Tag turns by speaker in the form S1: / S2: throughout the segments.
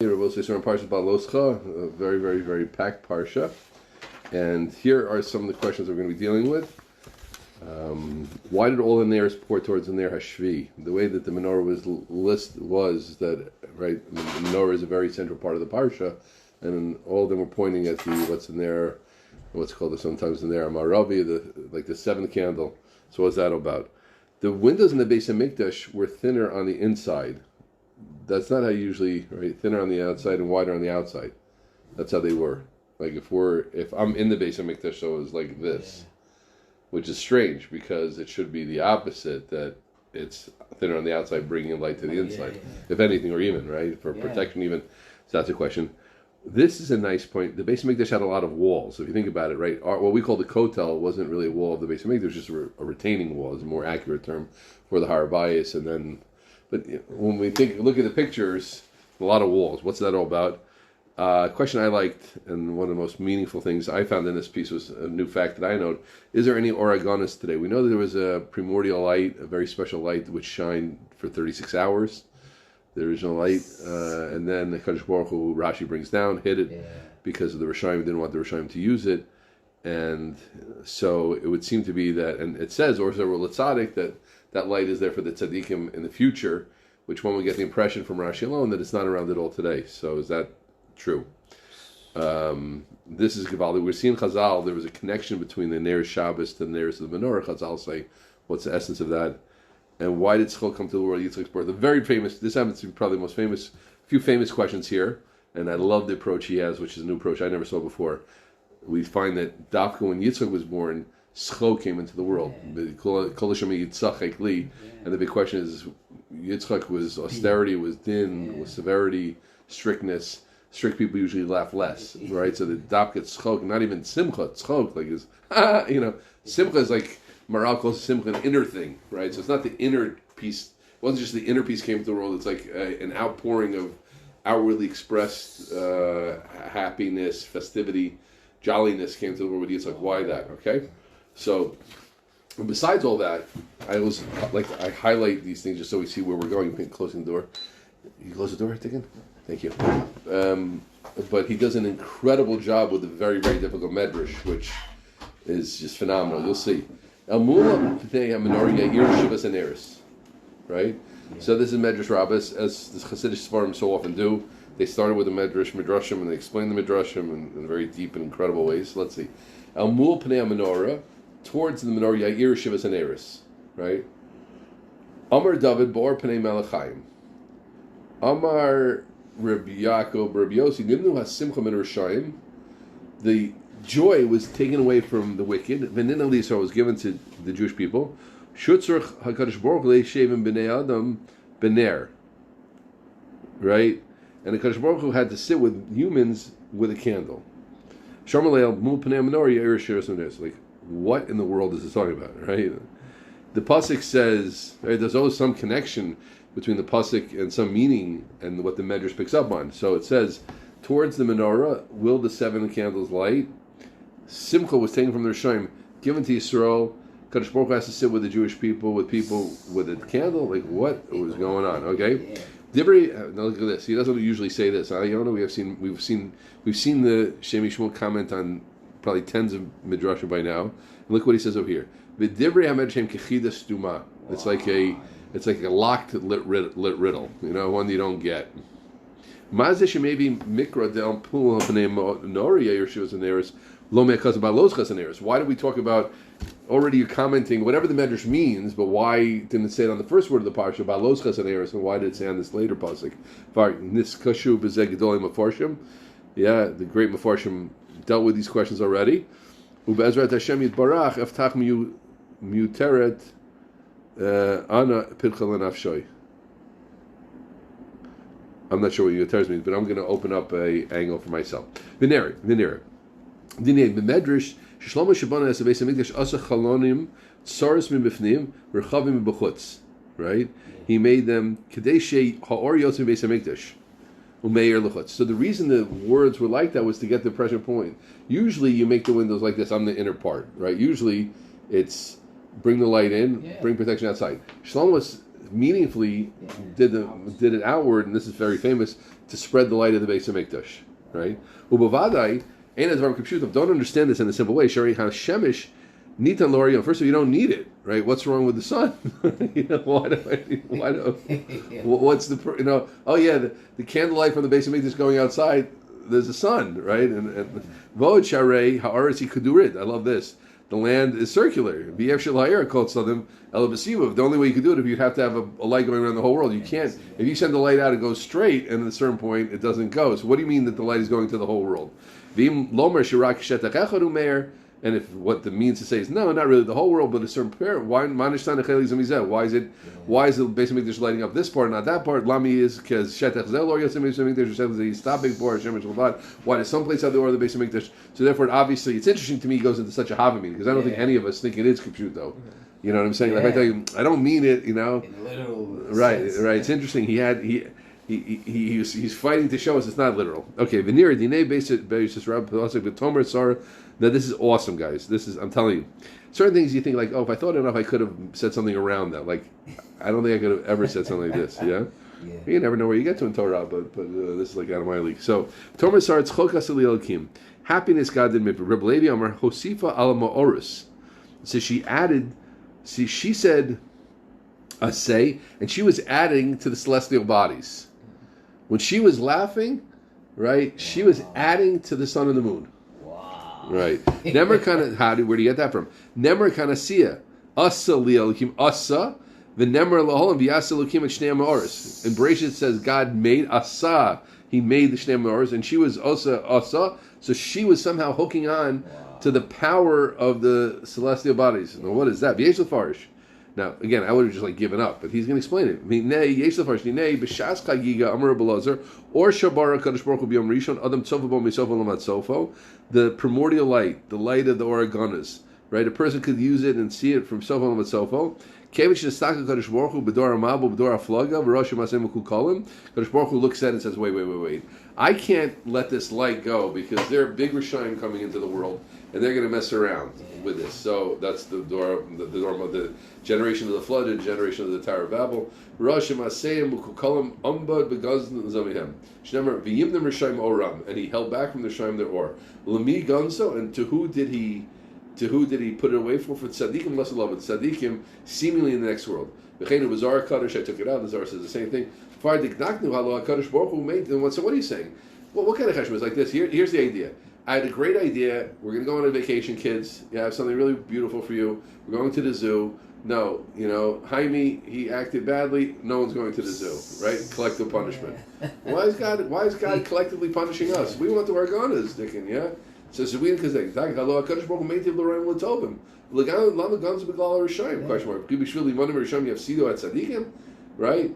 S1: We'll say on Parsha Behaalotkha, a very, very, very packed parsha. And here are some of the questions we're going to be dealing with. Why did all the Neiros pour towards the Ner Hashvi? The way that the menorah was that, right, the menorah is a very central part of the parsha, and all of them were pointing at what's in there, what's called sometimes the Ner Amaravi, like the seventh candle. So what's that about? The windows in the Beis HaMikdash were thinner on the inside. That's not how usually, right? Thinner on the outside and wider on the outside. That's how they were. Like if I'm in the Beis HaMikdash, so it's like this, which is strange because it should be the opposite, that it's thinner on the outside, bringing light to the inside, if anything, or even, right, for protection even. So that's a question. This is a nice point. The Beis HaMikdash had a lot of walls. If you think about it, right, what we call the kotel wasn't really a wall of the Beis HaMikdash, it was just a retaining wall, is a more accurate term for the Harabayas, and then. But when we look at the pictures, a lot of walls. What's that all about? A question I liked, and one of the most meaningful things I found in this piece was a new fact that I know. Is there any Oregonis today? We know that there was a primordial light, a very special light, which shined for 36 hours. The original light. And then the Kadosh Baruch Hu, Rashi brings down, hid it because of the Rishonim, didn't want the Rishonim to use it. And so it would seem to be that, and it says, or that light is there for the tzaddikim in the future, which one would get the impression from Rashi alone that it's not around at all today. So is that true? This is Givaldi. We're seeing Chazal, there was a connection between the Ner Shabbos and the Ner of the menorah. Chazal say, what's the essence of that? And why did Tzchol come to the world? Yitzchak's birth. The very famous, this happens to be probably the most famous, few famous questions here, and I love the approach he has, which is a new approach I never saw before. We find that Dafka, when Yitzchak was born, Schlo came into the world. And the big question is, Yitzchak was austerity, was din, was severity, strictness. Strict people usually laugh less, right? So the Dafka Tzchok, not even Simcha, Tzchok, like is, Simcha is like, Maral calls Simcha an inner thing, right? So it's not the inner piece, it wasn't just the inner piece came to the world, it's like an outpouring of outwardly expressed happiness, festivity, jolliness came to the world with Yitzchak. Why that, okay? So, besides all that, I highlight these things just so we see where we're going. Closing the door. You close the door, Tiggin? Thank you. But he does an incredible job with a very, very difficult medrash, which is just phenomenal. You'll see. El Mula P'nei HaMenorah Ya'ir Shivas Aneris. Right? So this is Medrash Rabbis, as the Hasidic Sfarim so often do. They started with the Midrashim, and they explain the Midrashim in very deep and incredible ways. Let's see. El Mul P'nei HaMenorah, towards the menorah, Ya'ir Shivas Aneris, right? Amar David Bor P'nei Melachayim. Amar Rabbi Yaakov, Rabbi Yossi, Nimnu HaSimcha Min Rishayim. The joy was taken away from the wicked. Venin Elisar was given to the Jewish people. Shutzrach HaKadosh Baruch Hu Le'shevim B'nei Adam B'ner. Right? And the Kadosh Baruch Hu had to sit with humans with a candle. Sharmalei Mul P'nei HaMenorah Ya'ir Shivas Aneris. Like, what in the world is this talking about, right? The pasuk says, right, there's always some connection between the pasuk and some meaning and what the medrash picks up on. So it says, towards the menorah will the seven candles light. Simcha was taken from the Rishonim, given to Yisrael. Kadosh Baruch Hu has to sit with the Jewish people with a candle. Like, what was going on? Okay, Dibri. Now look at this. He doesn't usually say this. Yonah, we've seen the Shem MiShmuel comment on probably tens of midrashim by now. And look what he says over here. V'divrei hamedrashim kechida stuma. It's like a locked lit riddle. One you don't get. Mazish maybe mikra del pul b'nei menorah Ya'ir Shivas Aneris lo me'achas Behaalotkha Aneris. Why do we talk about? Already you're commenting whatever the medrash means, but why didn't it say it on the first word of the parsha Behaalotkha Aneris, and why did it say on this later pasuk? Niskashu b'zeh gedolei mefarshim. Yeah, the great mefarshim dealt with these questions already. Ube'ezrat Hashem yitbarach eftach muteret ana pircha lenafshoy. I'm not sure what yuteret means, but I'm going to open up a angle for myself. Vineri. Dinei b'medrash shlomo shabana es beis hamikdash asa chalonim tsaris min bifnim rechavim min b'chutz. Right? He made them kadei shei ha'or yotzim beis hamikdash. So the reason the words were like that was to get the pressure point. Usually you make the windows like this on the inner part, right? Usually it's bring the light in, bring protection outside. Shlomo meaningfully did it outward, and this is very famous, to spread the light of the Beis Hamikdash, right? Ubavadai, ain't as computer. Don't understand this in a simple way. Shari how Shemish Nitan Lorion. First of all, you don't need it, right? What's wrong with the sun? What's the Oh yeah, the candlelight from the Beis Hamikdash going outside. There's a sun, right? And Vod Sharei Ha'arasi Kudurid. I love this. The land is circular. The only way you could do it if you'd have to have a light going around the whole world. You can't. If you send the light out, it goes straight, and at a certain point, it doesn't go. So what do you mean that the light is going to the whole world? And if what the means to say is no, not really the whole world, but a certain pair. Why is it? Why is the Beis Hamikdash lighting up this part, not that part? Lami is because shetach zel or yotzei Beis Hamikdash is stopping for Shem MiShmuel. Why does someplace have the order of the Beis Hamikdash? So therefore, obviously, it's interesting to me. He goes into such a havamim because I don't think any of us think it is compute though. You know what I'm saying? Like I tell you, I don't mean it. You know,
S2: in literal
S1: right.
S2: sense.
S1: Right. It's interesting. He's fighting to show us it's not literal. Okay, Venir Dinei Beis Rabbi Tomer Sar. Now this is awesome, guys. I'm telling you, certain things you think like, oh, if I thought enough, I could have said something around that. Like, I don't think I could have ever said something like this. Yeah. You never know where you get to in Torah, but this is like out of my league. So Tomer Sar Tzchokas Elielkim, happiness God did make. Rabbi Levi Amar Hosifa Ala Ma'orus. So she added. See, she said, "Say," and she was adding to the celestial bodies. When she was laughing, right, she was adding to the sun and the moon. Wow. Right. Nemer kana, where do you get that from? Nemer kana siya. Asa li'elokim asa. The nemer laholam v'yasa elokim et shnei ha'oros. In Bereshit it says God made asa. He made the shnei ha'oros, and she was asa. So she was somehow hooking on to the power of the celestial bodies. Now what is that? V'yesh lefarish. Now, again, I would have just given up, but he's going to explain it. Or the primordial light, the light of the Oregonas, right? A person could use it and see it from Sofo Lamat Sofo. Kadosh Baruch Hu looks at it and says, wait. I can't let this light go because there are big Rishonim coming into the world and they're going to mess around with this. So that's the generation of the flood, the generation of the Tower of Babel. And he held back from the Rishonim their or. Lami Gonzo, and to who did he put it away for? For tzaddikim, less love with tzaddikim, seemingly in the next world. B'cheinu b'zar kaddish, I took it out. The Zar says the same thing. So what are you saying? Well, what kind of cheshbon is like this? Here's the idea. I had a great idea. We're going to go on a vacation, kids. I have something really beautiful for you. We're going to the zoo. No, Jaime, he acted badly. No one's going to the zoo, right? Collective punishment. Why is God collectively punishing us? We want the Argonas, Dickin, yeah? So we because they question mark. You have Sido at Tzadikim, right?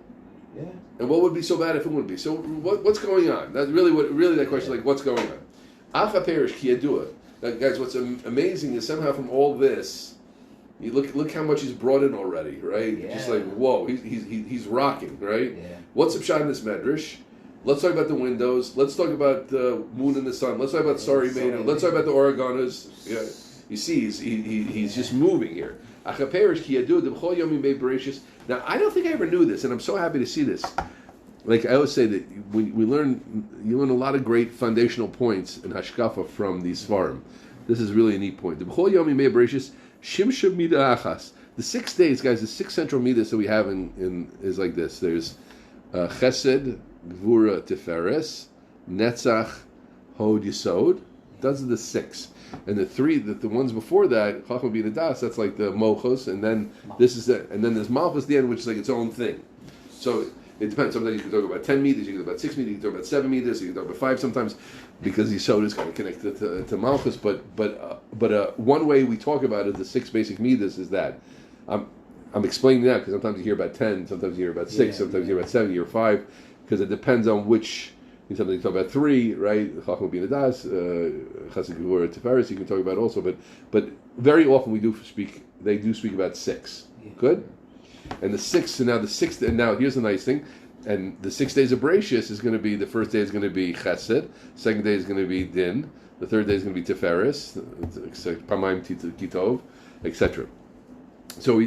S2: Yeah.
S1: And what would be so bad if it wouldn't be? So what's going on? That's really that question. Like, what's going on? Acha perish ki yadua. Guys, what's amazing is somehow from all this, you look how much he's brought in already, right? Yeah. Just like whoa, he's rocking, right? Yeah. What's the pshat in this medrash? Let's talk about the windows. Let's talk about the moon and the sun. Let's talk about Sari Mena. Let's talk about the Oregonas. Yeah. You see, he's just moving here. Now, I don't think I ever knew this, and I'm so happy to see this. Like I always say that you learn a lot of great foundational points in Hashkafa from these Svarim. This is really a neat point. The 6 days, guys, the 6 central midas that we have in is like this. There's Chesed, Gvura, Tiferes, Netzach, Hod, Yisod. Those are the 6. And the 3, the ones before that, Chachma Bina Das, that's like the Mochos, and then this is it. And then there's Malchus at the end, which is like its own thing. So it depends. Sometimes you can talk about 10 meters, you can talk about 6 meters, you can talk about 7 meters, you can talk about 5 sometimes, because Yisod is kind of connected to Malchus. But one way we talk about it, the 6 basic meters, is that I'm explaining that because sometimes you hear about 10, sometimes you hear about 6, sometimes you hear about 7, you hear 5, because it depends on which. Something you talk about 3, right? Chachma Bina Das, Chesed Gevurah Tiferes. You can talk about also, but very often they do speak about 6. Good, and the 6th. And now the 6th. And now here's the nice thing. And the 6 days of Bereshis is going to be, the first day is going to be Chesed, second day is going to be Din, the third day is going to be Tiferes, Pamaim Kitov, etc. So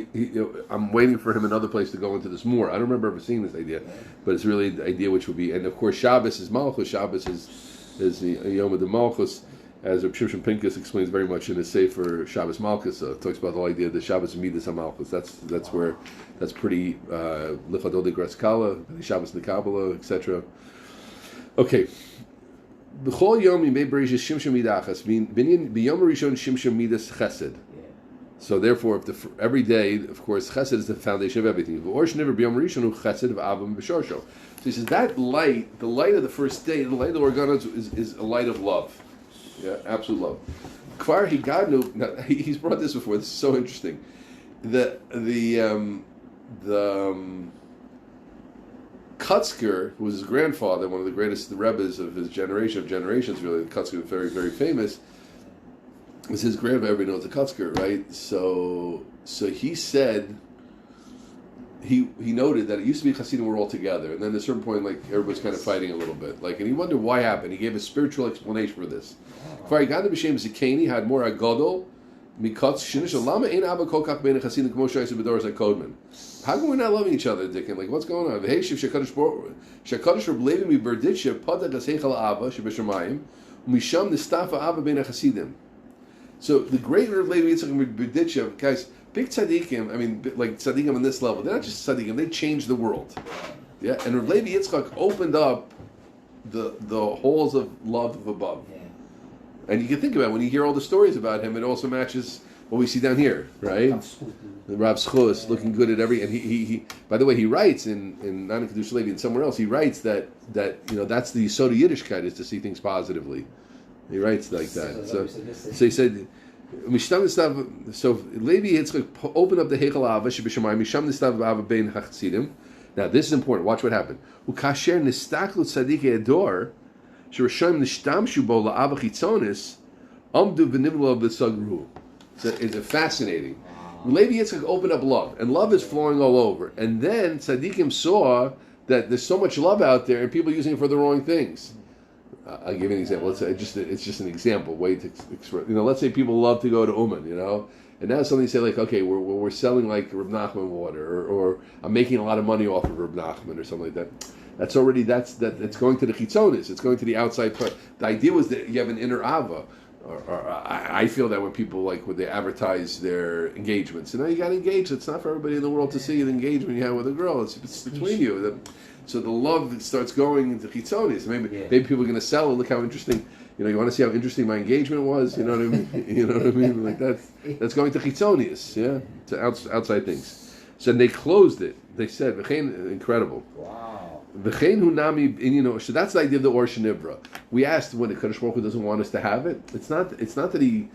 S1: I'm waiting for him another place to go into this more. I don't remember ever seeing this idea, but it's really the idea which would be, and of course Shabbos is Malchus. Shabbos is the Yom of the Malchus, as Rabbi Shimshon Pincus explains very much in his Sefer Shabbos Malchus. It talks about the whole idea that Shabbos Midas HaMalchus. That's pretty Lichadol de Graskala, Shabbos Nekabala, etc. Okay. B'chol Yom Yimei Bereshis Shimshon Midachas B'Yom Rishon Shimshon Midas Chesed. So therefore, every day, of course, Chesed is the foundation of everything. So he says that light, the light of the first day, the light of the organos is a light of love. Yeah, absolute love. Kvar Higadnu, now, he's brought this before, this is so interesting. The Kutzker, who was his grandfather, one of the greatest Rebbes of his generations really, Kutzker was very, very famous. It was his grandfather, everybody knows the Kutzker, right? So he said, he noted that it used to be Hasidim were all together, and then at a certain point, like, everybody's kind of fighting a little bit. Like, and he wondered why happened. He gave a spiritual explanation for this. Farigada b'shem Zikeni had more agadol mikotz shinish lama ein abba kol kach bein Hasidim k'mo shayis b'doros hakodman. How come we're not loving each other, Dickin? Like, what's going on? V'heishiv shekadosh Reb Levi mi berditshe padag as heichal abba shebeshamayim umisham nistafa abba bein Hasidim. So the great Reb Levi Yitzchak Berditshe, guys, big tzaddikim, I mean, like tzaddikim on this level, they're not just tzaddikim, they changed the world. Yeah, and Reb Levi Yitzchak opened up the halls of love of above. Yeah. And you can think about it, when you hear all the stories about him, it also matches what we see down here, right? The Rav Schus looking good at every, and he by the way, he writes in Nana Kedush Levi and somewhere else, he writes that that's the Yisod of Yiddishkeit, is to see things positively. He writes like that. So he said, so Levi Yitzchak opened up the Heichal Ava Shebeshamayim Misham Nistav Ava Bein Hachsidim. Now this is important. Watch what happened. Ukasher Nistaklu Tzadikei Ador Shirashayim Nishtamshu Bo LaAva Chitzonis Amdu V'Nivlo B'Sagru. It's fascinating. Levi Yitzchak opened up love, and love is flowing all over. And then Tzadikim saw that there's so much love out there, and people using it for the wrong things. I'll give you an example. Let's say it's just an example way to express. Let's say people love to go to Uman, and now somebody say like, okay, we're selling like Reb Nachman water, or I'm making a lot of money off of Reb Nachman or something like that. That's it's going to the chitzonis. It's going to the outside part. The idea was that you have an inner ava. Or I feel that when people when they advertise their engagements, you got engaged. It's not for everybody in the world to see the engagement you have with a girl. It's between you. So the love starts going into chitzonis. Maybe people are going to sell it. Look how interesting. You want to see how interesting my engagement was. You know what I mean? You know what I mean? Like that's going to chitzonis. Yeah, to outside things. So they closed it. They said, incredible. Wow. So that's the idea of the Or Shenivra. We asked when the Kadosh Baruch Hu doesn't want us to have it. It's not that he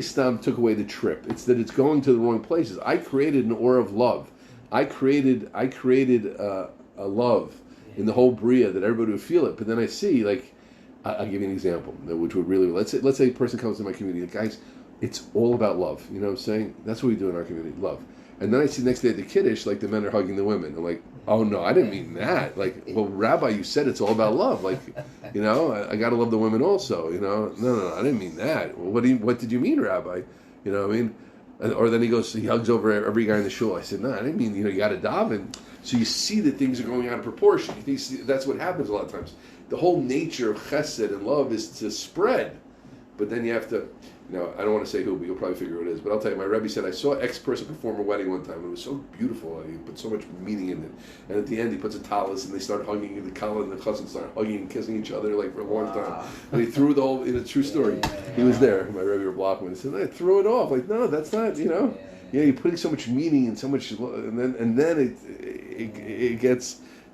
S1: Stam took away the trip. It's that it's going to the wrong places. I created an Or of love. I created a love in the whole Bria that everybody would feel it. But then I see, I'll give you an example, which would really, let's say a person comes to my community, guys, it's all about love. You know what I'm saying? That's what we do in our community, love. And then I see the next day at the Kiddush, the men are hugging the women. I'm like, oh no, I didn't mean that. Well, Rabbi, you said it's all about love. I got to love the women also. No, I didn't mean that. Well, what did you mean, Rabbi? You know what I mean? Or then he hugs over every guy in the shul. I said, no, I didn't mean, you got to daven. So you see that things are going out of proportion. That's what happens a lot of times. The whole nature of chesed and love is to spread. But then you have to, I don't want to say who, but you'll probably figure who it is. But I'll tell you, my Rebbe said, I saw X person perform a wedding one time. It was so beautiful. He put so much meaning in it. And at the end, he puts a talis, and they start hugging, and the kala and the chassan start hugging and kissing each other for a long time. And he threw the whole, in a true story. He was there, my Rebbe Blockman. He said, I threw it off. No, that's not, Yeah, you're putting so much meaning and so much, and then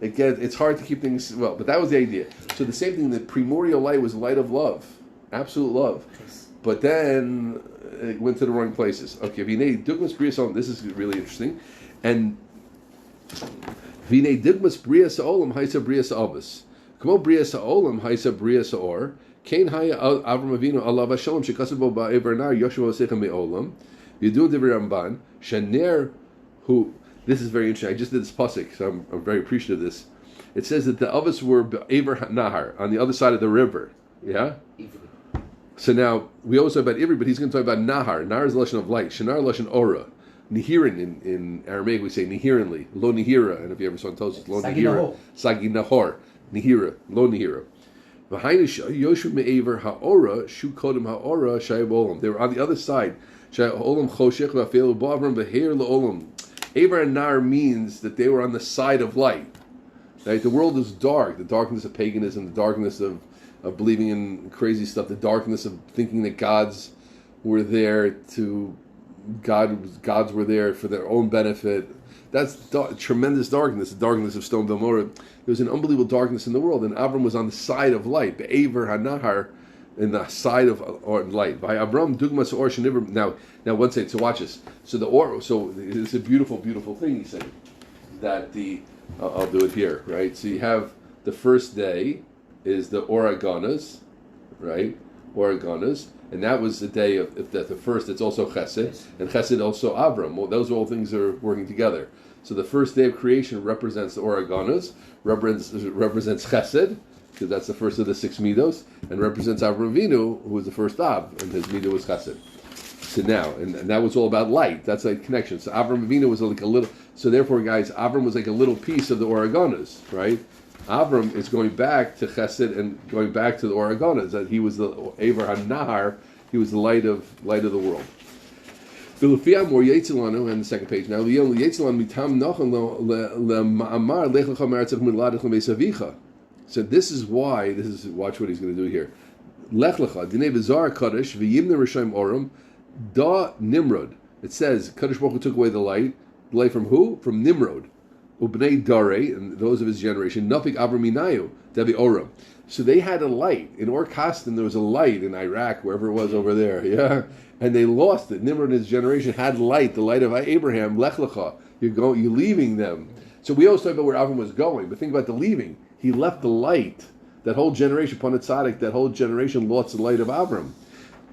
S1: it's hard to keep things well. But that was the idea. So the same thing, the primordial light was light of love, absolute love. But then it went to the wrong places. Okay, Vinei Dugmas Bria Sa'olam. This is really interesting. And Vinei Dugmas Bria Sa'olam Haisa Bria Sa'obus. Kamo Bria Sa'olam Haisa Bria Sa'or. Kain Haya Avram Avinu Allah Vashalom Shekasabo Ba'evernar Yoshua Secha Me'olam. Yidun Devi Ramban. Shaner, who, this is very interesting. I just did this pasuk, so I'm very appreciative of this. It says that the Avos were Be'ever Nahar, on the other side of the river. Yeah? So now, we always talk about Ivri, but he's going to talk about Nahar. Nahar is the Lashon of light. Shanar Lashon Ora. Nihirin in Aramaic we say nihirinly, lo nihira, and if you ever saw Tosis, lo nihira, sagi nahor, nihira, lo nihira. Yoshu me'aver ha'ora, shu kodem ha'ora, shayab olam. They were on the other side. Shayab olam choshech v'afelu ba'avram v'heir la'olam. Aver and Nar means that they were on the side of light. Right? The world is dark, the darkness of paganism, the darkness of believing in crazy stuff, the darkness of thinking that gods were there gods were there for their own benefit. That's tremendous darkness, the darkness of Stone Gomorrah. There was an unbelievable darkness in the world, and Avram was on the side of light, Be'aver HaNahar, in the side of light. By Avram Dugmas Or Sheniver. Now one second. So watch this. So it's a beautiful, beautiful thing. He said that I'll do it here, right? So you have the first day is the Oreganas, right? Oreganas. And that was the day of the first. It's also Chesed, and Chesed also Avram. Well, those all things are working together. So the first day of creation represents the Oreganas, represents Chesed, because that's the first of the 6 midos, and represents Avram Avinu, who was the first Av, and his midah was Chesed. So now, and that was all about light. That's like connection. So Avram Avinu was like a little. So therefore, guys, Avram was like a little piece of the Oreganas, right? Avram is going back to Chesed and going back to the Oreganas, that he was the Aver HaNahar, he was the light of the world. And the second page now. So this is why. Watch what he's going to do here. Lech lecha dinei v'zar kadosh v'yimna rishayim oram da Nimrod. It says Kadosh Baruch Hu took away the light from who? From Nimrod. Ubnei Dare, and those of his generation, Nafik Abraminayu, Devi Oram. So they had a light. In Ur Kasdim, there was a light in Iraq, wherever it was over there, yeah? And they lost it. Nimrod and his generation had light, the light of Abraham, Lech lecha. You're leaving them. So we always talk about where Avram was going, but think about the leaving. He left the light. That whole generation, Panat Tzaddik, that whole generation lost the light of Avram.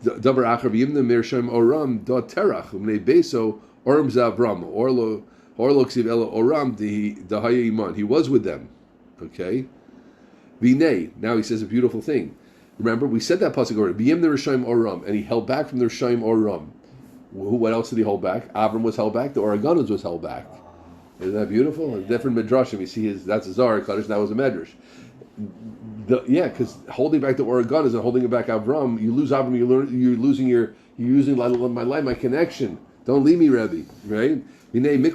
S1: Davar Achar V'yimna Mershem Oram Da Terach, Umnei Beso Oram Zavram, Orlo Oram He was with them. Okay? Vinay. Now he says a beautiful thing. Remember, we said that pasuk already. B'yim the Rishayim Oram, and he held back from the Rishayim Oram. What else did he hold back? Avram was held back. The Oreganas was held back. Isn't that beautiful? A different midrashim. You see, that's a Zohar Kaddish. That was a medrash. Because holding back the Oreganas and holding it back Avram, you lose Avram. You're using my light, my connection. Don't leave me, Rebbe. Right? So you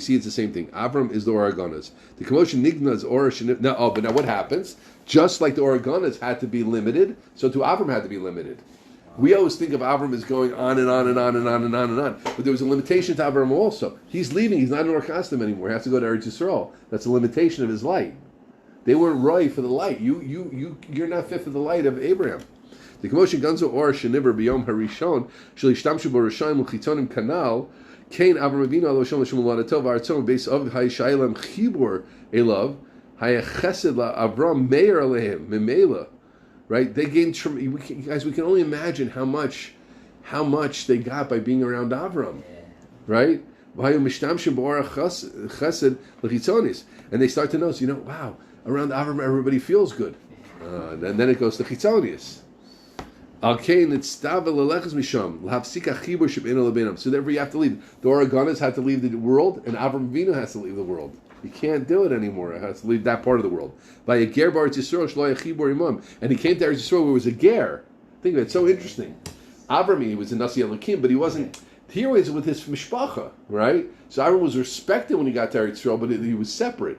S1: see, it's the same thing. Avram is the Oreganas. The commotion nignas or but now what happens? Just like the Oreganas had to be limited, so to Avram had to be limited. We always think of Avram as going on and on and on and on and on and on. But there was a limitation to Avram also. He's leaving. He's not in Ur Kasdim anymore. He has to go to Eretz Yisrael. That's a limitation of his light. They weren't right for the light. You're not fit for the light of Abraham. The commotion ganzo or sheniver biyom harishon shalishtamshu borashayim u'chitonim kanal kain Avram Avinu alo shem l'shem l'ladatov v'artzon base of hayshaylam chibur elav hayachesed la Avram meir alehem memela. Right? They gained. Guys, we can only imagine how much they got by being around Avram. Right? And they start to notice, wow, around Avram everybody feels good. And then it goes to Chitonius. So therefore you have to leave. The Oreganas had to leave the world, and Avram Avinu has to leave the world. You can't do it anymore. It has to leave that part of the world. And he came to Eretz Yisrael where it was a ger. Think of it, it's so interesting. Avram, he was a Nasi Elokim, but he wasn't. Here he was with his mishpacha, right? So Avram was respected when he got to Eretz Yisrael, but he was separate.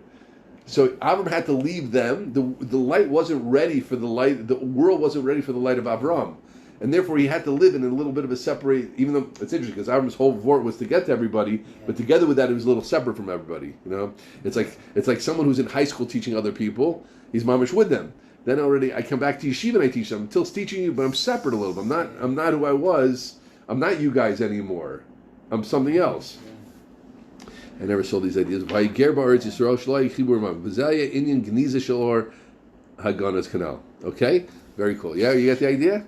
S1: So Avram had to leave them. The light wasn't ready for the light. The world wasn't ready for the light of Avram, and therefore he had to live in a little bit of a separate. Even though it's interesting because Avram's whole vort was to get to everybody, but together with that, he was a little separate from everybody. It's like someone who's in high school teaching other people. He's mamish with them. Then already I come back to yeshiva and I teach them. I'm still teaching you, but I'm separate a little bit. I'm not who I was. I'm not you guys anymore. I'm something else. I never saw these ideas. Okay? Very cool. Yeah, you get the idea?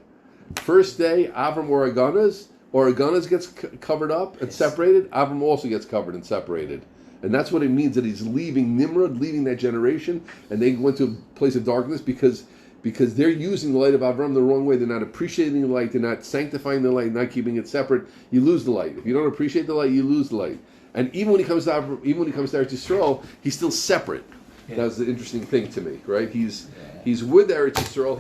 S1: First day, Avram Oreganas gets covered up and separated. Avram also gets covered and separated. And that's what it means that he's leaving Nimrod, leaving that generation, and they went to a place of darkness because because they're using the light of Avram the wrong way. They're not appreciating the light. They're not sanctifying the light, not keeping it separate. You lose the light. If you don't appreciate the light, you lose the light. And even when he comes to Eretz Yisrael, he's still separate. Yeah. That's the interesting thing to me, right? He's with Eretz Yisrael.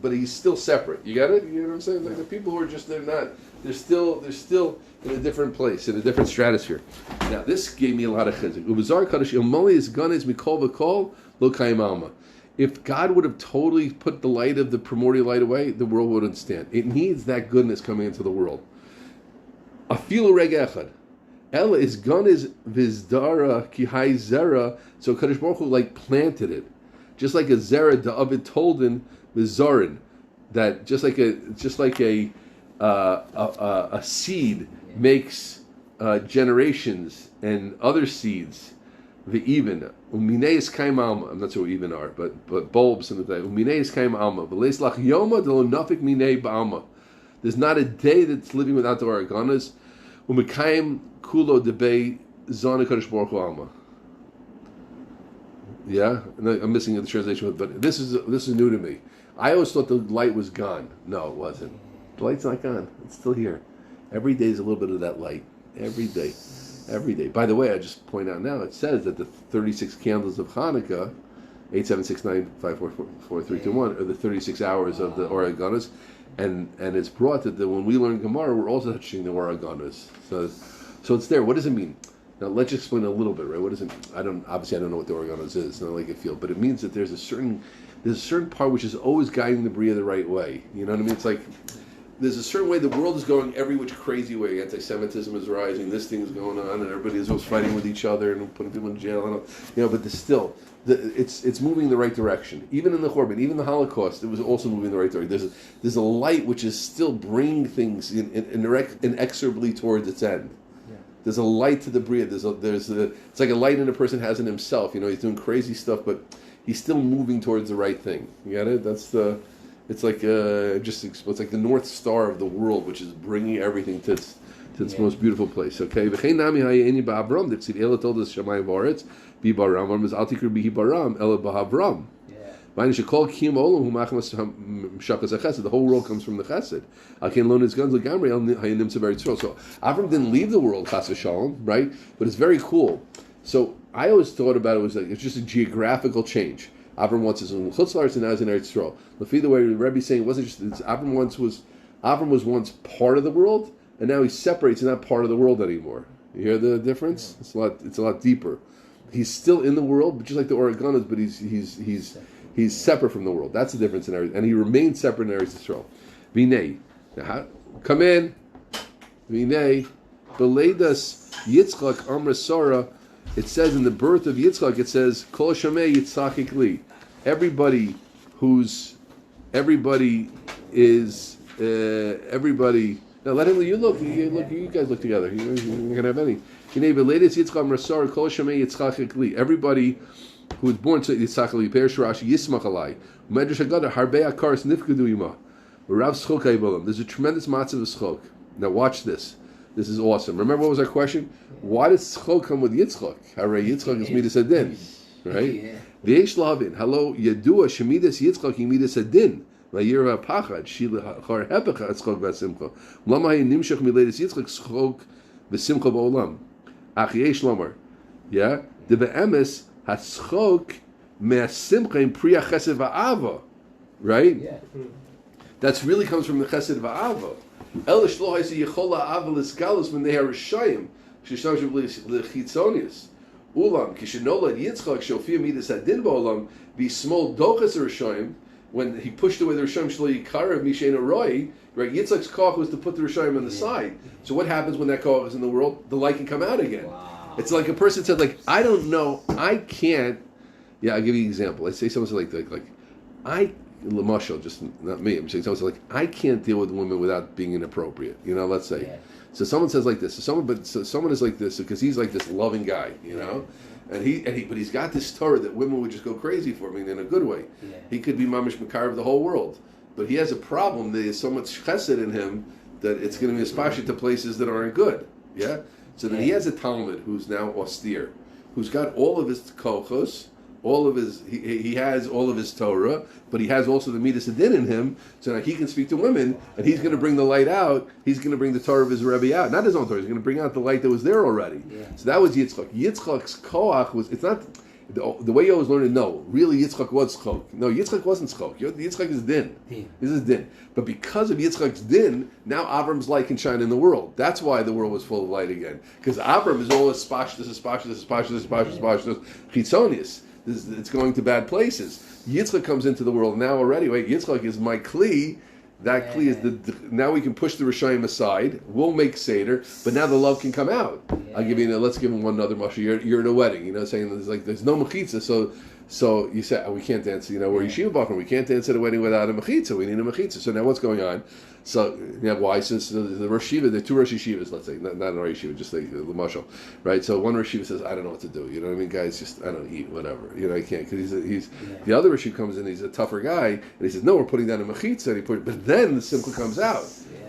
S1: But he's still separate. You got it? You know what I'm saying? Like the people who are just they're still in a different place, in a different stratosphere. Now this gave me a lot of chizuk. Ubazar Kadosh Ilmoli is ganes mikol v'kol lo kayim alma. If God would have totally put the light of the primordial light away, the world wouldn't stand. It needs that goodness coming into the world. Afilu rega echad. Ella is ganes vizdara ki hay zera. So Kadosh Baruch Hu like planted it, just like a zera da'avid tolden vizarin. That just like a seed makes generations and other seeds. The even umineis kaim alma. I'm not sure what even are, but bulbs and the umineis kaim alma. V'leis lach yoma delo nafik minei ba'alma. There's not a day that's living without the organas. Umekayim kulo debei zon kadosh baruch hu alma. Yeah, I'm missing the translation, but this is new to me. I always thought the light was gone. No, it wasn't. The light's not gone. It's still here. Every day is a little bit of that light. Every day. Every day. By the way, I just point out now, it says that the 36 candles of Hanukkah, 87695444321, are the 36 hours of the Oraganas, and it's brought that when we learn Gemara, we're also touching the Oraganas. So it's there. What does it mean? Now let's just explain a little bit, right? What does it? I don't know what the Oraganas is. It's not like a field, but it means that there's a certain part which is always guiding the Bria the right way. You know what I mean? It's like there's a certain way the world is going every which crazy way. Anti-Semitism is rising. This thing is going on, and everybody is always fighting with each other and putting people in jail. And but it's moving in the right direction. Even in the Churban, even the Holocaust, it was also moving in the right direction. There's a light which is still bringing things inexorably towards its end. Yeah. There's a light to the Bria. It's like a light in a person has in himself. He's doing crazy stuff, but he's still moving towards the right thing. You got it? It's like it's like the North Star of the world, which is bringing everything to its most beautiful place. Okay. Avram told us Shamayim v'Aretz bi baram is altikr bihi baram ela b'Avram. The whole world comes from the Chesed. So Avram didn't leave the world, Chas v'Shalom, right? But it's very cool. So I always thought about it was like it's just a geographical change. Avram once is in Chutz La'aretz and now is in Eretz Yisrael. The way the Rebbe is saying it wasn't just Avram was once part of the world, and now he separates. He's not part of the world anymore. You hear the difference? Yeah. It's a lot deeper. He's still in the world, but just like the Oreganas, but he's separate from the world. That's the difference in Eretz, and he remains separate in Eretz Yisrael. Vinay, come in. Vinay, Beleidas Yitzchak Amra Sarah. It says in the birth of Yitzchak, it says Kol Shamei Yitzchak Li. Everybody is. Now let him. You look. You guys look together. You're not gonna have any. Everybody who was born to Yitzchak Li, Perish Rashi Yismach Alai. Medrash Haggadah Harbei Akaris Nifkadu Ima. Rav Schok Haibolam. There's a tremendous matzah of Schok. Now watch this. This is awesome. Remember what was our question? Why does Schok come with Yitzchak? Hare Yitzchak is Midas Adin, right? V'yesh lavin. Hello, Yadua Shemidas Yitzchak Midas Adin. V'yirva Pachad Shila Char Hepecha Schok v'Simcha. Lama Nimshach Miledas Yitzchak Schok v'Simcha ba'olam. Ach yesh Lamar. Yeah. The be'emes haSchok me'Simcha in Priya Chesed va'Ava. Right. Yeah. That's really comes from the Chesed va'Ava. El shlo hayse yichola avalis galus when they are rishayim shishtav lechitzonius ulam kishenolad Yitzchak shofia midas adin ba'olam be small dochas rishayim when he pushed away the rishayim shlo yikara mishein aroi. Right, Yitzchak's koch was to put the rishayim on the side. So what happens when that koch is in the world? The light can come out again. Wow. It's like a person said, like, I don't know, I can't. Yeah, I'll give you an example. Let's say someone said like I. Lamashal, just not me. I'm saying someone says like I can't deal with women without being inappropriate. Let's say. Yeah. So someone says like this. So someone is like this because he's like this loving guy. And but he's got this Torah that women would just go crazy for him in a good way. Yeah. He could be mamish makar of the whole world, but he has a problem. There's so much chesed in him that it's going to be especially to places that aren't good. Yeah. So then he has a Talmud who's now austere, who's got all of his kochos, all of his he has all of his Torah, but he has also the Midas Adin in him. So now he can speak to women, and he's going to bring the light out. He's going to bring the Torah of his Rebbe out, not his own Torah. He's going to bring out the light that was there already. Yeah. So that was Yitzchak. Yitzchak's koach was. It's not the way you always learn it. No, really, Yitzchak was chok. No, Yitzchak wasn't chok. Yitzchak is din. This is din. But because of Yitzchak's din, now Avram's light can shine in the world. That's why the world was full of light again. Because Avram is all this chitzonius. It's going to bad places. Yitzchak comes into the world now already. Wait, Yitzchak is my kli. That kli is now we can push the Rishayim aside. We'll make Seder, but now the love can come out. I'll give you. Let's give him one other mashal. You're at a wedding, saying there's no mechitza, so you say we can't dance. We're yeshiva bachrim. We can't dance at a wedding without a mechitza. We need a mechitza. So now what's going on? So why? Since the Rosh Yeshiva, the two Rosh Yeshivas, let's say, not an Rosh Yeshiva, just like the mashal, right? So one Rosh Yeshiva says, I don't know what to do. You know what I mean? Guys, just I don't eat, whatever. I can't because he's the other Rosh Yeshiva comes in. He's a tougher guy, and he says, no, we're putting down a mechitza. But then the simcha comes out.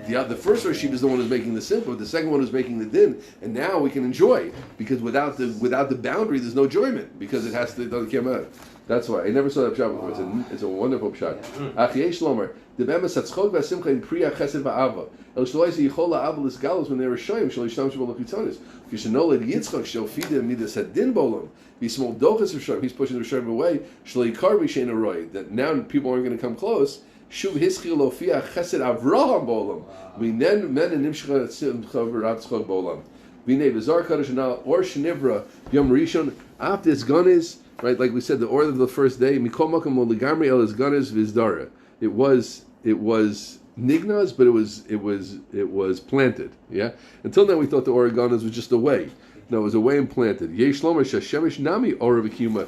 S1: The first Rosh Yeshiva is the one who's making the simcha, the second one who's making the din, and now we can enjoy because without the boundary, there's no enjoyment because it has to come out. That's why I never saw that pshat before. It's a wonderful pshat. Achiyei shlomer the bemas hatzchok v'asimcha in priya chesed va'ava. El shlois yichol la'ava l'sgalos when they were shoyim shlo yishtam shbo l'chitzonis. Kishenoled Yitzchak shel fida midas hadin bolam. V'smol dochas v'shoyim. He's pushing the Rishayim away. Shlo yikar v'shein aroi. That now people aren't going to come close. Shuv hischil lofia chesed Avraham bolam. V'nen men and nimshcha simcha v'ratzchok bolam. V'nei v'zar kadosh anal or shenivra yom rishon after his gun is. Right, like we said, the order of the first day, Mikol Makam Ligamri El Izganis Vizdara. It was Nignas, but it was planted. Yeah. Until now, we thought the Oreganas was just a way. No, it was a way and planted. Yesh Lomer Shashemish Nami Oravakuma.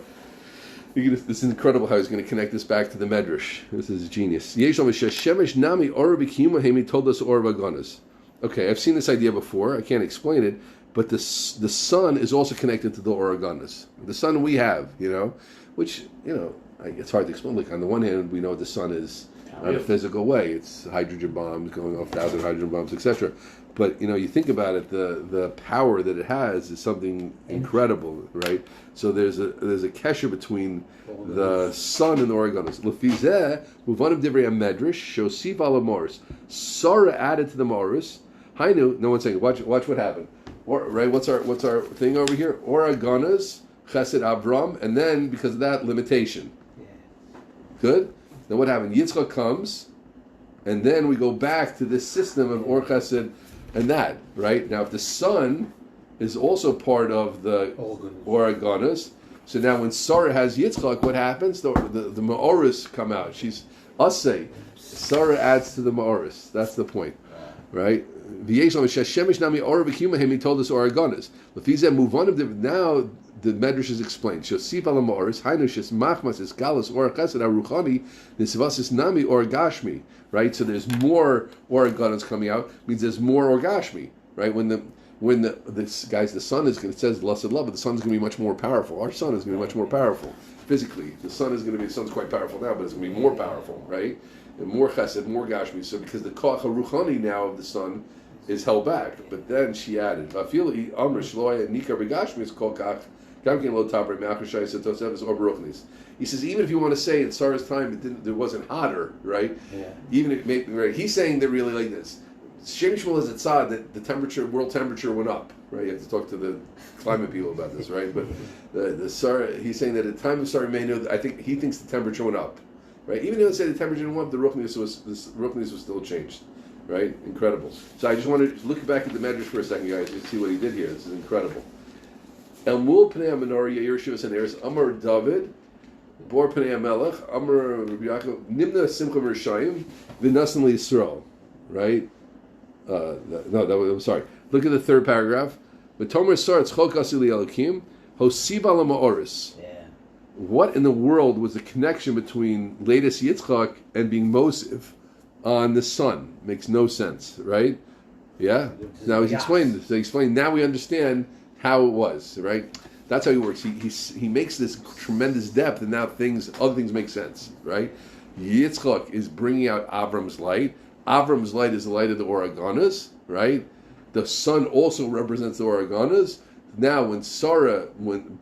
S1: This is incredible how he's going to connect this back to the Medrash. This is genius. Yesh Lomer Shashemish Nami Oravakuma. Hemi told us Oravagonas. Okay, I've seen this idea before. I can't explain it. But the sun is also connected to the Oreganas. The sun we have, which, it's hard to explain. Like, on the one hand, we know the sun is not a physical way. It's hydrogen bombs going off, 1,000 hydrogen bombs, etc. But, you think about it, the power that it has is something incredible, right? So there's a kesher between the sun and the Oreganas. Lefizeh, muvanim divrei medrash, shosif ala moris. Sarah added to the moris. Hainu, no one's saying, watch what happened. Right, what's our thing over here? Oreganas, Chesed Avram, and then because of that limitation. Yeah. Good. Then what happened? Yitzchak comes, and then we go back to this system of Or Chesed and that. Right now, if the sun is also part of the Oreganas, so now when Sarah has Yitzchak, what happens? The Ma'oris come out. She's Asay. Sarah adds to the Ma'oris. That's the point, right? Now the Medrash is explained. Shosif ala ma'oris, hainu machmas is galus or chesed aruchani nisvasis nami or gashmi. Right, so there's more organas coming out. Means there's more orgashmi. Right, when the sun is going. It says lust and love, but the sun is going to be much more powerful. Our sun is going to be much more powerful physically. The sun's quite powerful now, but it's going to be more powerful. Right, and more chesed, more gashmi. So because the koach haruchani now of the sun is held back, but then she added, he says, even if you want to say in Sarah's time it wasn't hotter, right? Yeah. Even if maybe right, he's saying that really like this. Shem MiShmuel is tzad that the world temperature went up, right? You have to talk to the climate people about this, right? But the Sarah, he's saying that at the time of Sarah Menu, I think he thinks the temperature went up, right? Even though it said the temperature went up, the ruchnius was still changed. Right? Incredible. So I just want to look back at the Medrash for a second, guys, and see what he did here. This is incredible. El mul pnei menorah yair shivas haneres Amar David bor pnei Melech Amar Rabbi Yaakov nimna simcha v'rishayim v'nasan liYisrael. Right? I'm sorry. Look at the third paragraph. V'tomer sar tzchok asili elokim hosiv ala ma'oris. What in the world was the connection between latest Yitzchak and being Mosiv on the sun? Makes no sense, right? Yeah. Now he's explained this. He explained. Now we understand how it was, right? That's how he works. He makes this tremendous depth, and now other things make sense, right? Yitzchak is bringing out Avram's light. Avram's light is the light of the Oreganas, right? The sun also represents the Oreganas. Now, when Sarah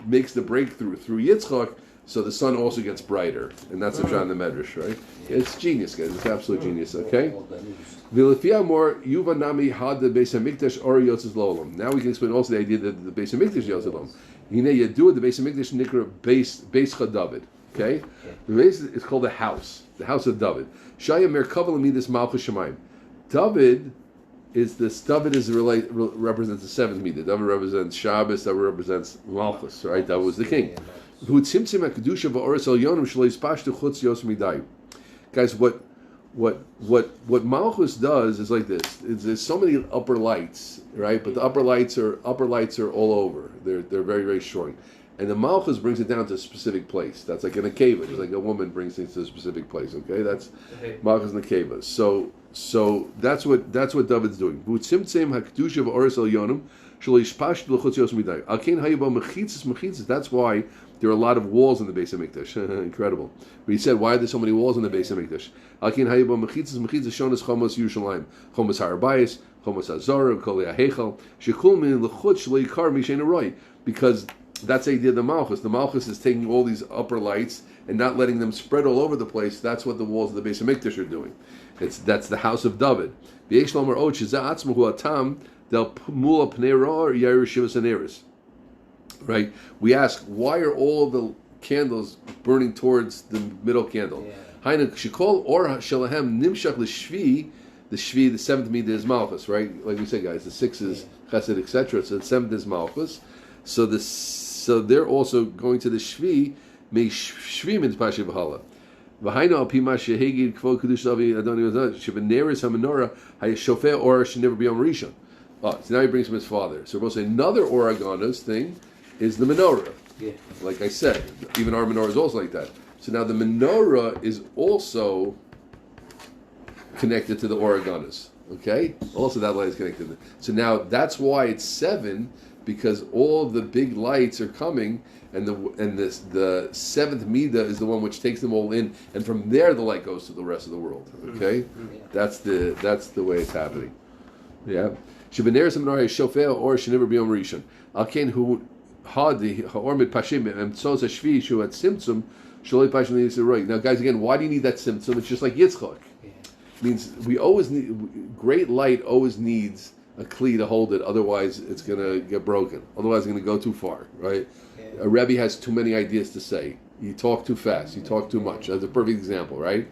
S1: makes the breakthrough through Yitzchak, so the sun also gets brighter, and that's a John the Medrash, right? It's genius, guys. It's absolute genius. Okay. Now we can explain also the idea that the Beis Hamikdash Yotze L'Olam. You do the Beis Hamikdash Nikra Beis David. Okay, the base is called the house of David. Shaya Merkava L'Midas Malchus Shemayim. David represents the seventh midah. David represents Shabbos. David represents Malchus. Right, David was the king. Guys, what Malchus does is like this. There's so many upper lights, right? But the upper lights are all over. They're very, very strong. And the Malchus brings it down to a specific place. That's like in a cave. It's like a woman brings things to a specific place. Okay, that's Malchus in the cave. So that's what David's doing. That's why there are a lot of walls in the Beis Hamikdash. Incredible. But he said, why are there so many walls in the Beis Hamikdash? Because that's the idea of the Malchus. The Malchus is taking all these upper lights and not letting them spread all over the place. That's what the walls of the Beis Hamikdash are doing. That's the house of David. Right? We ask, why are all the candles burning towards the middle candle? The Shvi, the seventh midah is Malchus, right? Like we said, guys, the sixth is Chesed, etc. So the seventh is Malchus. So they're also going to the Shvi. May Shvi means Pashi Behaalotkha. V'hainu al pi ma shehegid k'vod kedush Davi Adoni shebeneris hamenorah hayashofeh or shenever b'yom rishon. Oh, so now he brings him his father. So we're supposed to say another Oregona's thing is the menorah. Yeah. Like I said, even our menorah is also like that. So now the menorah is also connected to the Oregona's. Okay? Also that light is connected. So now that's why it's 7, because all the big lights are coming, and the seventh midah is the one which takes them all in, and from there the light goes to the rest of the world. Okay? That's the way it's happening. Yeah. Shebeneris hamenorah shofeh or shenever b'yom rishon. Alken hu hadi haormid pashim emtzos hashvi shu at simtzum shaloi pashim l'yisroi. Now, guys, again, why do you need that simtzum? It's just like Yitzchak. It means we always need great light. Always needs a kli to hold it. Otherwise, it's going to get broken. Otherwise, it's going to go too far. Right? A Rebbe has too many ideas to say. You talk too fast. You talk too much. That's a perfect example, right?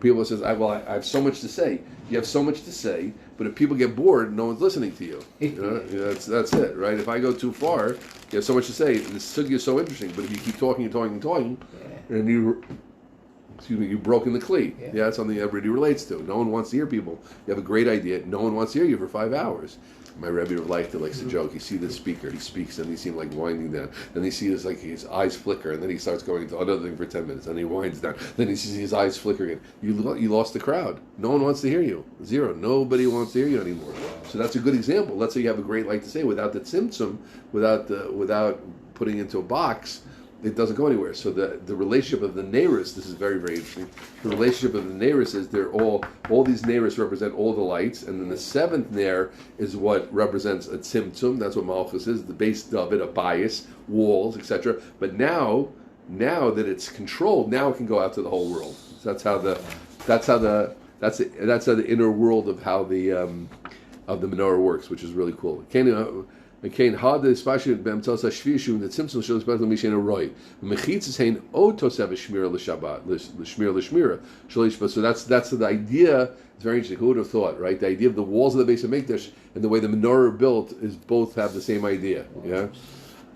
S1: People says, I have so much to say. You have so much to say, but if people get bored, no one's listening to you. That's it, right? If I go too far, you have so much to say. The sugya is so interesting, but if you keep talking and and you've broken the kli. Yeah, that's something everybody relates to. No one wants to hear people. You have a great idea. No one wants to hear you for 5 hours. My Rebbe likes to joke. You see the speaker, he speaks, and he seems like winding down. Then he sees his eyes flicker, and then he starts going to another thing for 10 minutes, and he winds down. Then he sees his eyes flicker again. You lost the crowd. No one wants to hear you. Zero. Nobody wants to hear you anymore. So that's a good example. Let's say you have a great light to say without the tzimtzum, without putting into a box. It doesn't go anywhere. So the relationship of the neiros, this is very, very interesting. The relationship of the neiros is they're all these neiros represent all the lights, and then the seventh nair is what represents a tzimtzum. That's what Malchus is, the base David, a bias, walls, etc. But now that it's controlled, now it can go out to the whole world. So that's how the inner world of how the menorah works, which is really cool. Okay, hard especially b'emtzos hashvishu and the tzimtzum shows better than mishen aroi. Mechitzas hein od tosev shmira l'shabbat l'shmira. So that's the idea. It's very interesting. Who would have thought, right? The idea of the walls of the Beis Hamikdash and the way the menorah built is both have the same idea. Yeah.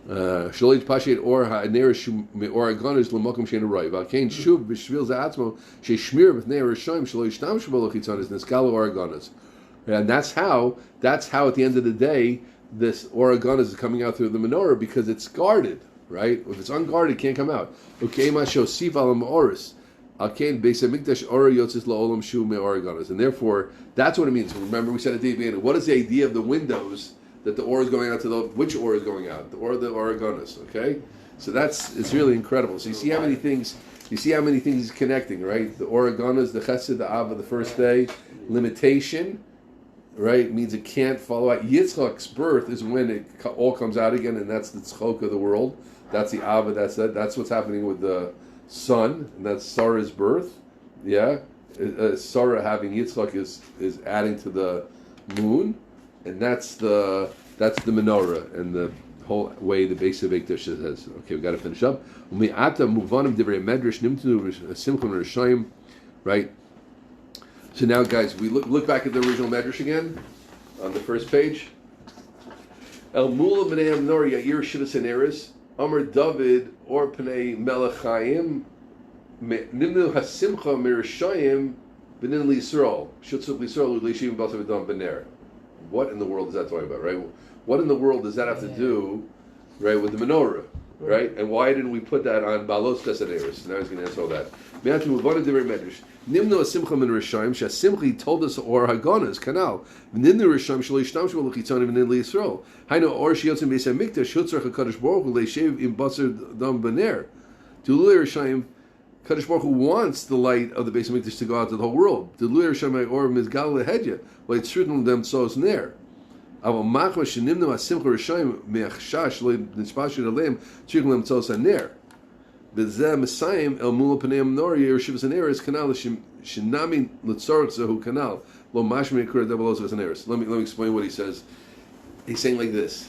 S1: Shalish pashet or ha'nerish or agonis l'mokum shein aroi. V'alkein shuv b'shvil za'atzmo she'shmir b'nei rishayim shalish tam shbol l'chitzonis neskalo or agonis. And that's how at the end of the day, this Oregon is coming out through the menorah because it's guarded, right? If it's unguarded, it can't come out. Okay, masho siv al ma'oris. Alkein Beis Hamikdash ora yotzis la'olam shu me'oregonas. And therefore, that's what it means. Remember, we said at the beginning, what is the idea of the windows that the ora is going out to which ora is going out? The ora of the Oregonas, okay? So it's really incredible. So you see how many things he's connecting, right? The Oregonas, the Chesed, the Ava, the first day, limitation, right, means it can't follow out. Yitzchak's birth is when it all comes out again, and that's the tzchok of the world. That's the Abba. That's what's happening with the sun, and that's Sarah's birth. Yeah, Sarah having Yitzchak is adding to the moon, and that's the menorah and the whole way the base of Beikdash says. Okay, we got to finish up. Right. So now, guys, we look back at the original medrash again on the first page. El Mula B'nei Amnor Yair Shivas Haneris Amar David Or Pnei Melech Chaim Nimnu Hasimcha Mirashayim B'nin L'Yisrael Shutzuk L'Yisrael U'Leishim B'Asav Adam B'ner. What in the world is that talking about, right? What in the world does that have to do, right, with the menorah, right? And why didn't we put that on Behaalotkha Haneris? Now he's going to answer all that. Nimnu Hasimcha Min Rishayim Shasimcha told us or Hagonas Canal Nimnu Rishayim Shlo Yishtamshu L'Chitzonim B'nin L'Yisrael Hainu Or Shiyotzim Beis HaMikdash Shutzach HaKadosh Baruch Hu Leishev Im Basar Dam B'ner. Dului Rishayim Kadosh Baruch Hu wants the light of the Beis HaMikdash to go out to the whole world. Dului Rishayim Or Mizgal Lehedya Like Tzrudin Dem Tzos Ner. Aval Machma Shenimnu Hasimcha Rishayim Me'achshash Lo Nishpashu Aleim Tzrudin Dem Tzos Ner. B'zeh Messiah El Mula Pnei Amnor Yair Shivas Haneris Kanal Shinami L'Tzorach Zehu Kanal Lo Mashmi Kur Behaalotkha Haneris. Let me explain what he says. He's saying like this.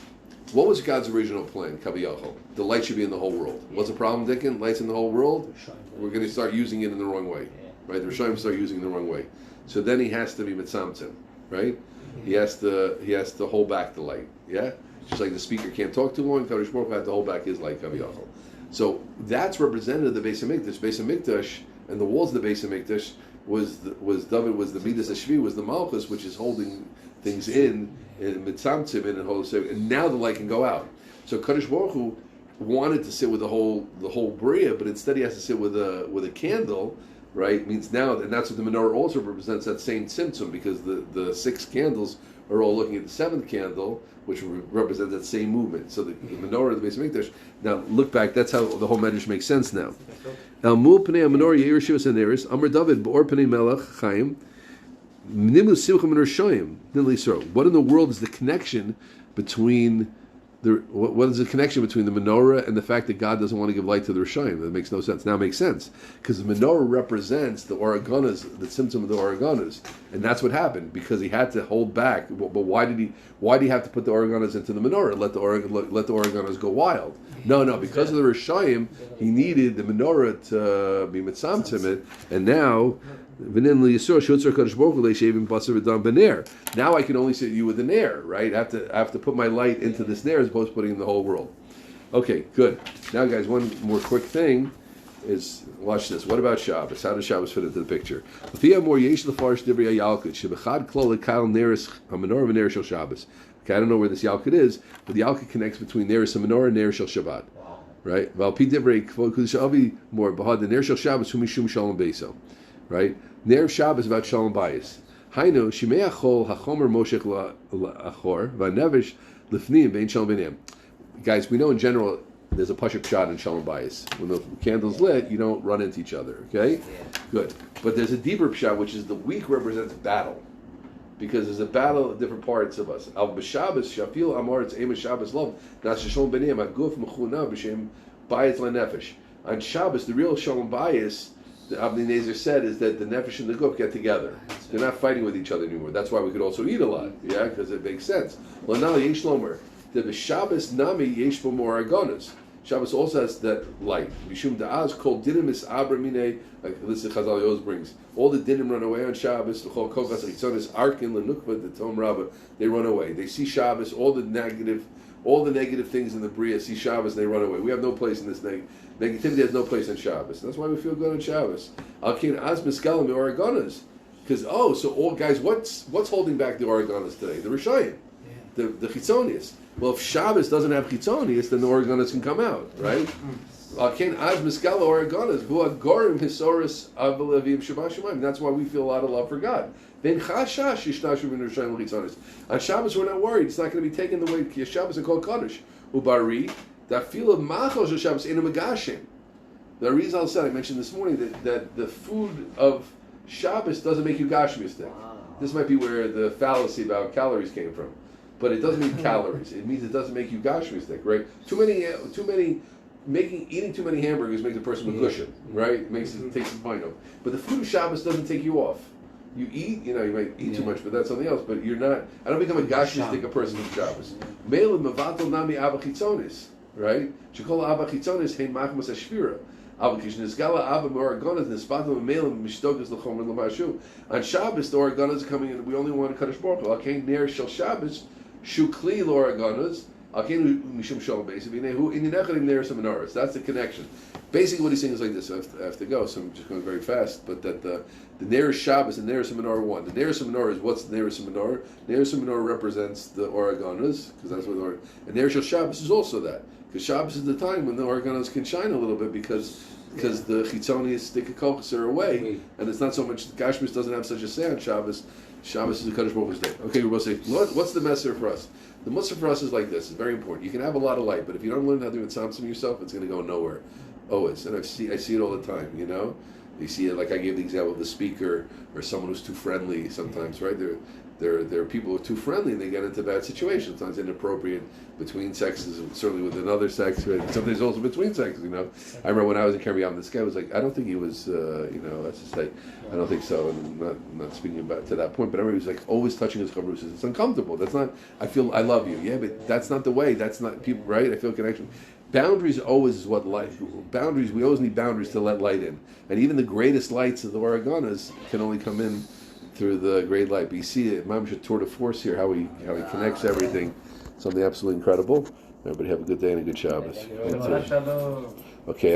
S1: What was God's original plan? Kaviyachol. The light should be in the whole world. What's the problem, Dickin? Light's in the whole world. We're going to start using it in the wrong way, right? The Rishonim start using it in the wrong way. So then he has to be mitzamtzim, right? He has to hold back the light. Yeah, just like the speaker can't talk too long. Kadosh Baruch Hu had to hold back his light. Kaviyachol. So that's represented in the Beis HaMikdash. Beis HaMikdash and the walls of the Beis HaMikdash was David, was the Midas HaShvi, was the Malchus, which is holding things in mitzamtzim and holding, and now the light can go out. So Kadosh Baruch Hu wanted to sit with the whole bria, but instead he has to sit with a candle, right? Means now, and that's what the menorah also represents, that same symptom, because the 6 candles are all looking at the 7th candle, which represents that same movement. So the menorah of the Beis HaMikdash. Now look back. That's how the whole medrash makes sense now. El mul pnei menorah yair shivas haneris Amar David b'or pnei Melech Chaim Nimnu Simcha Min Rishayim B'nin L'Yisrael. What in the world is the connection between what is the connection between the menorah and the fact that God doesn't want to give light to the Rishayim? That makes no sense. Now it makes sense, because the menorah represents the Oregonas, the symptom of the Oregonas, and that's what happened, because he had to hold back. But why did he have to put the Oregonas into the menorah? Let the Oregonas go wild? No, because of the Rishayim, he needed the menorah to be mitzamtzim, and now. Now I can only sit you with the nair, right? I have to put my light into this nair as opposed to putting it in the whole world. Okay, good. Now, guys, one more quick thing is, watch this. What about Shabbos? How does Shabbos fit into the picture? Okay, I don't know where this Yalkut is, but the Yalkut connects between Neris and Menorah and Neris Shel Shabbat. Right? Right? Ner Shabbos about Shalom Bayis. Hainu Shimei Achol Hachomer Moshech La'achor V'Nevish Lifnim Bein Shalom B'Neim. Guys, we know in general there's a Pashup shot in Shalom Bayis. When the candle's lit, you don't run into each other. Okay, good. But there's a deeper shot, which is the week represents battle, because there's a battle of different parts of us. Al B'Shabbos Shafil Amar It's Eim Shabbos Lov Nas Shalom B'Neim Aguf Mechuna B'Shem Bayis LaNefesh. On Shabbos, the real Shalom Bayis, the Avnei Nezer said, is that the nefesh and the guf get together. They're not fighting with each other anymore. That's why we could also eat a lot, yeah, because it makes sense. L'nal yesh lomer, the Shabbos nami yesh bo more agonas. Shabbos also has that light. Mishum da'az kol dinim is abramine, like this is Chazal always brings. All the dinim run away on Shabbos. The chol kokas chitzonis arkin lenukva the tom rabba. They run away. They see Shabbos. All the negative things in the bria see Shabbos. They run away. We have no place in this negativity. Has no place on Shabbos. That's why we feel good on Shabbos. Alkin az miskalim the Oregonas. Because so all guys, what's holding back the Oregonas today? The Rishayim, the Chitzonius. Well, if Shabbos doesn't have Chitzonius, then the Oregonas can come out, right? Alkin az miskala Oregonas hu agorim hisoris avalevim shabbat shemaim. That's why we feel a lot of love for God. Then chashash yishnashu min Rishayim l'Chitzonius. On Shabbos we're not worried. It's not going to be taken away. Shabbos are called Kaddish. Ubari. That feel of machal shel Shabbos in a megashim. The Arizal said, I mentioned this morning, that the food of Shabbos doesn't make you gashmistic. Wow. This might be where the fallacy about calories came from. But it doesn't mean calories. It means it doesn't make you gashmistic, right? Eating too many hamburgers makes a person with cushion, right? It takes his mind off. But the food of Shabbos doesn't take you off. You eat, you might eat too much, but that's something else. But you're not. I don't become a gashmistic a person of Shabbos. Me'el mevatel nami abba chitzonis, right? Shekol abba chitzonis hein machmas hashvira. On Shabbos, the Oreganas are coming in. We only want to Kaddish Baruch Hu. Alkein ner shel Shabbos shukli l'Oreganas. Alkein mishum shalom beis. V'nehu ininechad ner seminaris. That's the connection. Basically, what he's saying is like this. I have to go, so I'm just going very fast. But that the ner Shabbos and ner seminar are one. The ner seminar is what's the ner seminar? Ner seminar represents the Oreganas because that's what the and ner shel Shabbos is also that. Because Shabbos is the time when the Oreganos can shine a little bit because the Chitzonius Dikakochas are away, and it's not so much, Gashmis doesn't have such a say on Shabbos. Shabbos is the Kaddish Baruch Hu's day. Okay, we're both saying, what's the messer for us? The messer for us is like this, it's very important. You can have a lot of light, but if you don't learn how to do it samsim yourself, it's going to go nowhere. Always. And I see it all the time, You see it, like I gave the example of the speaker, or someone who's too friendly sometimes, right? There are people who are too friendly and they get into bad situations. Sometimes inappropriate between sexes, certainly with another sex, right? Sometimes also between sexes, I remember when I was in Kiryam, this guy was like, I don't think he was, let's just say, I don't think so, and I'm not speaking about to that point, but I remember he was like always touching his chavrus. He says, it's uncomfortable. That's not, I feel I love you. Yeah, but that's not the way. That's not people, right? I feel connection. Boundaries always is what light. Boundaries, we always need boundaries to let light in. And even the greatest lights of the Oreganas can only come in through the great light. But you see Imam tour de force here, how he connects everything. Something absolutely incredible. Everybody have a good day and a good Shabbos. Okay.